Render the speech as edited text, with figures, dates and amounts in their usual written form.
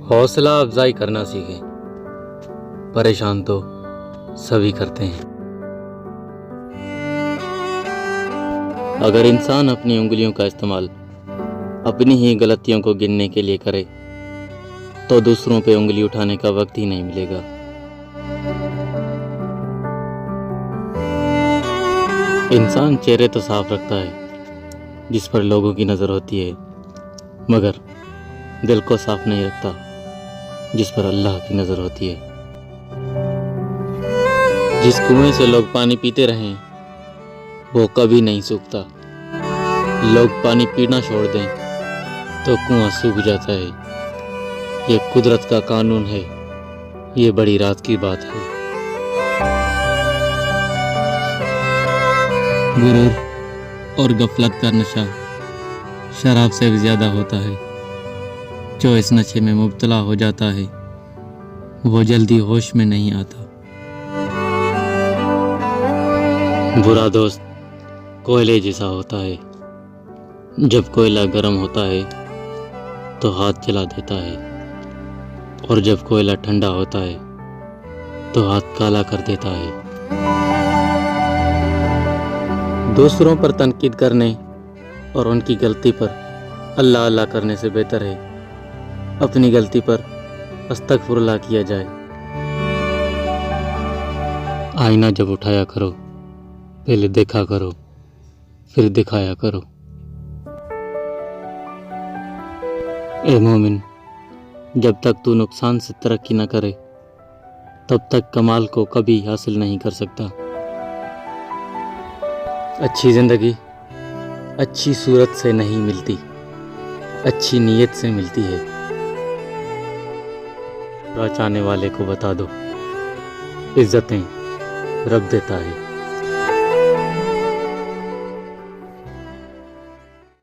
हौसला अफजाई करना सीखें। परेशान तो सभी करते हैं। अगर इंसान अपनी उंगलियों का इस्तेमाल अपनी ही गलतियों को गिनने के लिए करे तो दूसरों पे उंगली उठाने का वक्त ही नहीं मिलेगा। इंसान चेहरे तो साफ रखता है जिस पर लोगों की नज़र होती है, मगर दिल को साफ नहीं रखता जिस पर अल्लाह की नज़र होती है। जिस कुएं से लोग पानी पीते रहें वो कभी नहीं सूखता। लोग पानी पीना छोड़ दें तो कुआं सूख जाता है। ये कुदरत का कानून है, ये बड़ी रात की बात है। गुरूर और गफलत का नशा शराब से भी ज़्यादा होता है। जो इस नशे में मुब्तला हो जाता है वो जल्दी होश में नहीं आता। बुरा दोस्त कोयले जैसा होता है, जब कोयला गर्म होता है तो हाथ जला देता है, और जब कोयला ठंडा होता है तो हाथ काला कर देता है। दूसरों पर तनकीद करने और उनकी गलती पर अल्लाह अल्लाह करने से बेहतर है अपनी गलती पर अस्तगफुरुल्लाह किया जाए। आईना जब उठाया करो पहले देखा करो फिर दिखाया करो। ए मोमिन, जब तक तू नुकसान से तरक्की न करे तब तक कमाल को कभी हासिल नहीं कर सकता। अच्छी ज़िंदगी अच्छी सूरत से नहीं मिलती, अच्छी नीयत से मिलती है। बुरा चाहने वाले को बता दो, इज्जतें रब देता है।